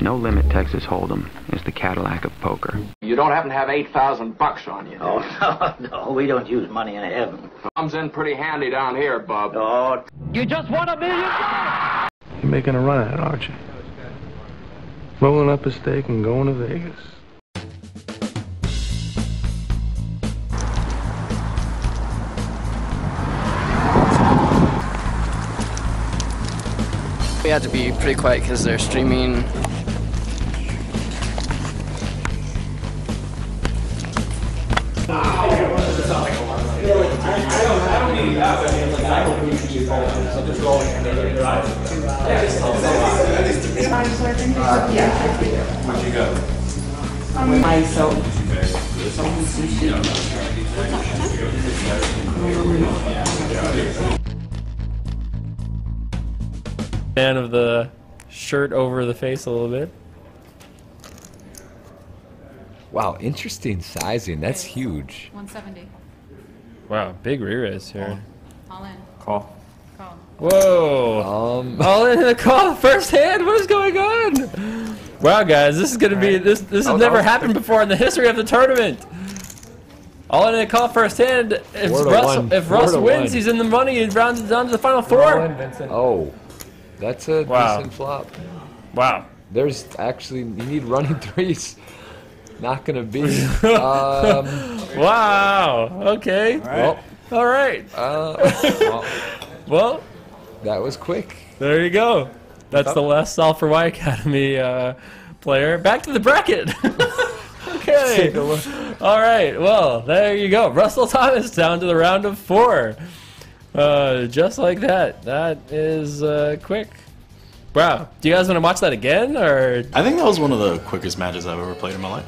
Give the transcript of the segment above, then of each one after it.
No Limit Texas Hold'em is the Cadillac of poker. You don't happen to have $8,000 on you? Oh, no, we don't use money in heaven. Comes in pretty handy down here, Bub. Oh. You just won $1 million! You're making a run at it, aren't you? Rolling up a stake and going to Vegas. We had to be pretty quiet because they're streaming. Where'd you go? Fan of the shirt over the face a little bit. Wow, interesting sizing. That's huge. 170. Wow, big re-raise here. All in. Call. Call. Whoa! All in the call, first hand. What is going on? Wow, guys, this is gonna be this. This has never happened before in the history of the tournament. All in the call, first hand. If Russ wins, he's in the money. He rounds it down to the final four. Oh, that's a decent flop. Wow. There's actually you need running threes. Not gonna be. Wow. Okay. All right. Well, that was quick. There you go. That's the last solve for Y Academy player. Back to the bracket. Okay. Take a look. All right. Well, there you go. Russell Thomas down to the round of 4. Just like that. That is quick. Wow. Do you guys want to watch that again, or? I think that was one of the quickest matches I've ever played in my life.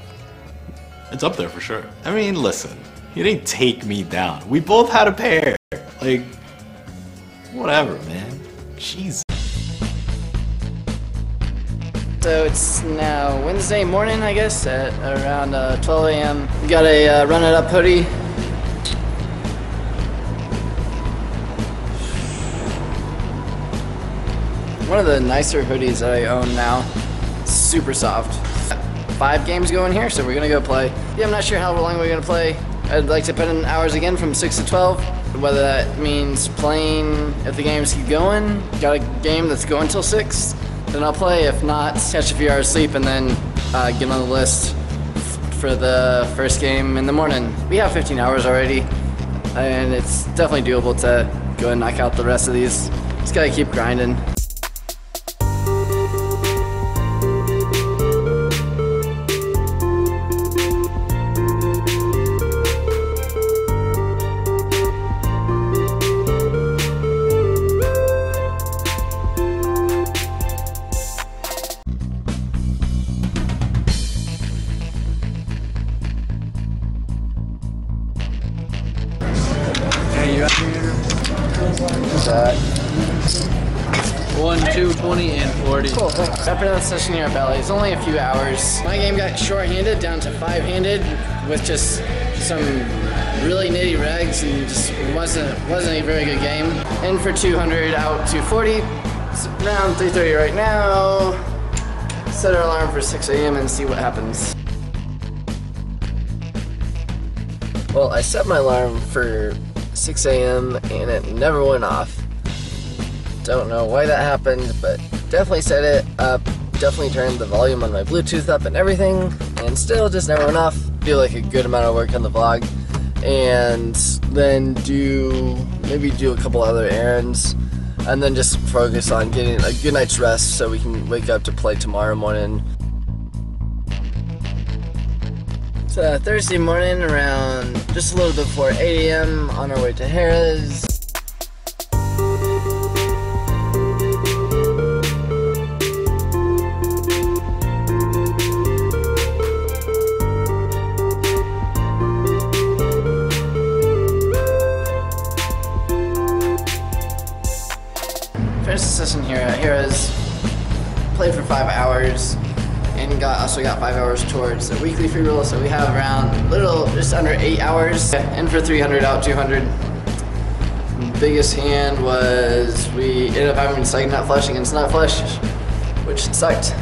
It's up there for sure. I mean, listen, he didn't take me down. We both had a pair. Like, whatever, man. Jeez. So it's now Wednesday morning, I guess, at around 12 a.m. We got a Run It Up hoodie. One of the nicer hoodies that I own now. Super soft. 5 games going here, so we're gonna go play. Yeah, I'm not sure how long we're gonna play. I'd like to put in hours again from 6 to 12. Whether that means playing if the games keep going. Got a game that's going till 6, then I'll play. If not, catch a few hours sleep and then get on the list for the first game in the morning. We have 15 hours already, and it's definitely doable to go and knock out the rest of these. Just gotta keep grinding. That. 1, 2, 20, and 40. Cool. Wrapping up the session here at Ballet. It's only a few hours. My game got short-handed down to 5-handed with just some really nitty regs and just wasn't a very good game. In for 200, out 240. It's around 3:30 right now. Set our alarm for 6 a.m. and see what happens. Well, I set my alarm for 6 a.m. and it never went off. Don't know why that happened, but definitely set it up, definitely turned the volume on my Bluetooth up and everything, and still just never went off. Feel like a good amount of work on the vlog, and then maybe do a couple other errands, and then just focus on getting a good night's rest so we can wake up to play tomorrow morning. It's Thursday morning around just a little bit before 8 a.m. on our way to Harrah's. Finished the session here at Harrah's, played for 5 hours, and also got 5 hours towards a weekly free roll, so we have around just under 8 hours. In for 300, out 200. Biggest hand was we ended up having second nut flush against nut flush, which sucked.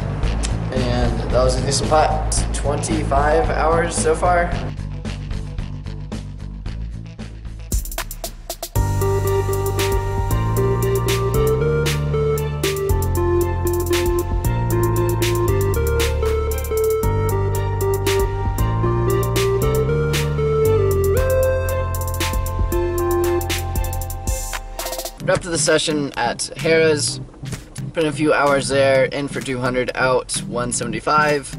And that was a decent pot. 25 hours so far. Wrapped the session at Harrah's. Put in a few hours there, in for 200, out 175.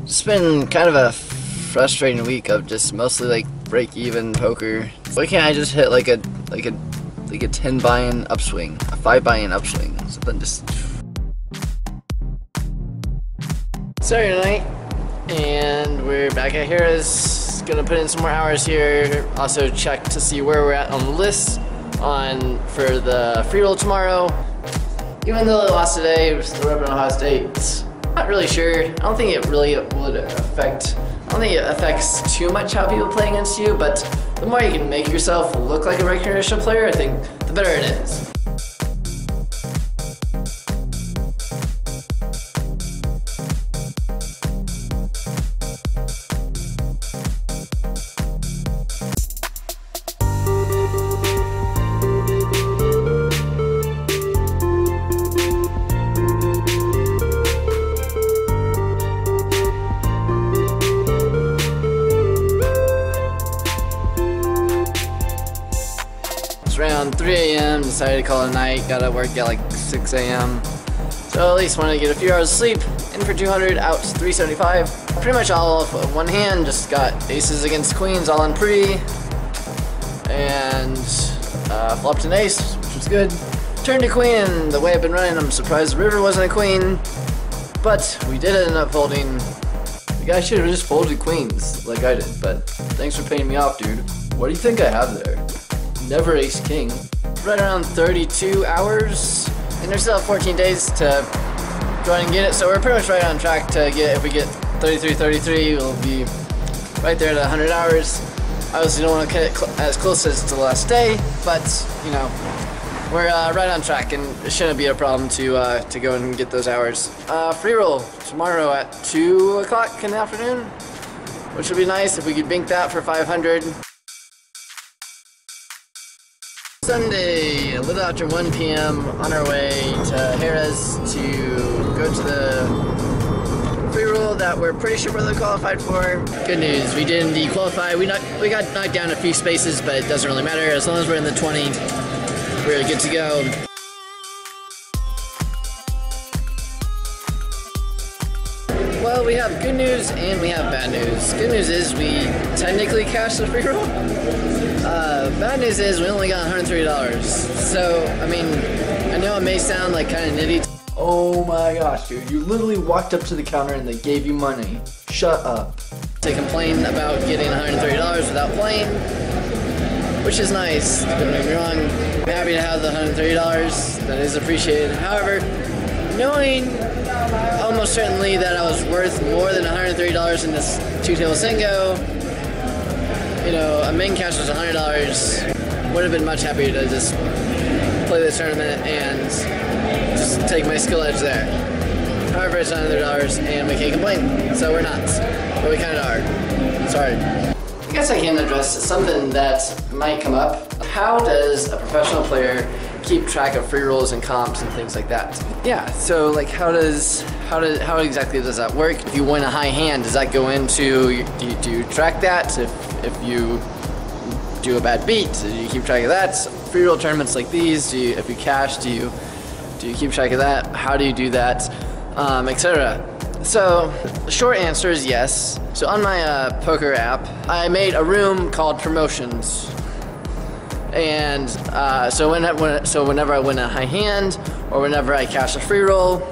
It's been kind of a frustrating week of just mostly like break-even poker. Why can't I just hit like a 10 buy-in upswing, a 5 buy-in upswing, something just. Saturday night, and we're back at Harrah's. Gonna put in some more hours here. Also check to see where we're at on the list for the free roll tomorrow. Even though I lost today, we're still rubbing on a hot state. Not really sure. I don't think it really would affect. I don't think it affects too much how people play against you, but the more you can make yourself look like a recreational player, I think the better it is. It's around 3 a.m. Decided to call it a night. Gotta work at like 6 a.m. So at least wanted to get a few hours of sleep. In for 200, out 375. Pretty much all of one hand. Just got aces against queens, all on pre. And flopped an ace, which was good. Turned to queen, and the way I've been running, I'm surprised the river wasn't a queen. But we did end up folding. The guy should have just folded queens like I did, but thanks for paying me off, dude. What do you think I have there? Never ace king. Right around 32 hours. And there's still 14 days to go ahead and get it, so we're pretty much right on track to get, if we get 33, we'll be right there at 100 hours. I obviously don't want to get it as close as to the last day, but, you know, we're right on track, and it shouldn't be a problem to go and get those hours. Free roll tomorrow at 2 o'clock in the afternoon, which would be nice if we could bank that for 500. Sunday, a little after 1 p.m. on our way to Harrah's to go to the free roll that we're pretty sure we're qualified for. Good news, we did indeed qualify. We got knocked down a few spaces, but it doesn't really matter. As long as we're in the 20, we're good to go. Well, we have good news and we have bad news. Good news is we technically cashed the free roll. Bad news is we only got $130. So, I mean, I know it may sound like kind of nitty. Oh my gosh, dude. You literally walked up to the counter and they gave you money. Shut up. To complain about getting $130 without playing, which is nice. Don't get me wrong. I'm happy to have the $130. That is appreciated. However, knowing almost certainly that I was worth more than $130 in this two-table Singo, you know, a main cash was $100. Would have been much happier to just play this tournament and just take my skill edge there. However, it's $100 and we can't complain, so we're not. But we kind of are. Sorry. I guess I can address something that might come up. How does a professional player keep track of free rolls and comps and things like that? Yeah, so like how exactly does that work? If you win a high hand, does that go into, do you track that? If you do a bad beat, do you keep track of that? Free roll tournaments like these, if you cash, do you keep track of that? How do you do that? Etc. So the short answer is yes. So on my poker app, I made a room called promotions. And so whenever I win a high hand, or whenever I cash a free roll,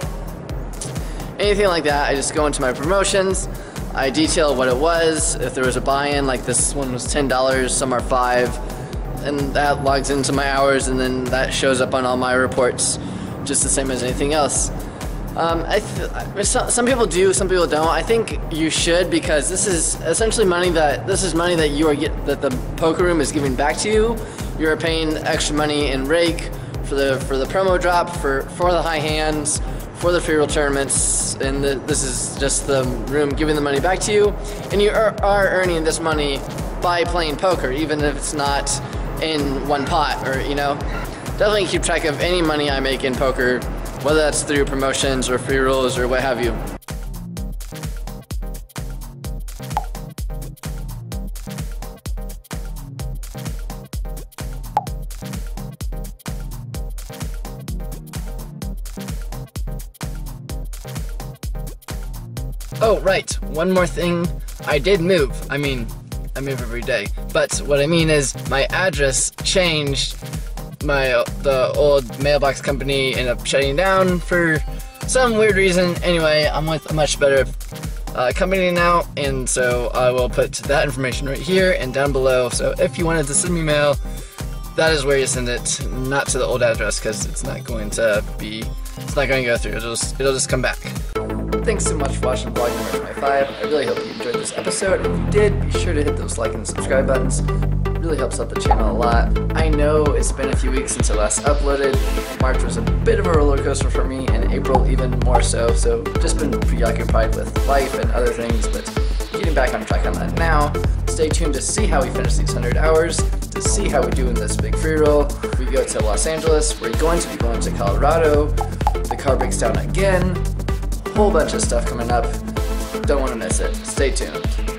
anything like that, I just go into my promotions. I detail what it was. If there was a buy-in, like this one was $10, some are $5, and that logs into my hours, and then that shows up on all my reports, just the same as anything else. Some people do, some people don't. I think you should, because this is essentially money that the poker room is giving back to you. You're paying extra money in rake for the promo drop, for the high hands, for the Freeroll tournaments, and this is just the room giving the money back to you, and you are earning this money by playing poker, even if it's not in one pot, or you know. Definitely keep track of any money I make in poker, whether that's through promotions or free rolls or what have you. Oh, right, one more thing. I did move. I mean, I move every day. But what I mean is my address changed. The old mailbox company ended up shutting down for some weird reason. Anyway, I'm with a much better company now, and so I will put that information right here and down below. So if you wanted to send me mail, that is where you send it, not to the old address, because it's not going to go through. It'll just come back. Thanks so much for watching vlog number 25. I really hope you enjoyed this episode. If you did, be sure to hit those like and subscribe buttons. It really helps out the channel a lot. I know it's been a few weeks since I last uploaded. March was a bit of a roller coaster for me, and April even more so. So just been preoccupied with life and other things, but getting back on track on that now. Stay tuned to see how we finish these 100 hours, to see how we do in this big free roll. We go to Los Angeles. We're going to be going to Colorado. The car breaks down again. Whole bunch of stuff coming up. Don't want to miss it. Stay tuned.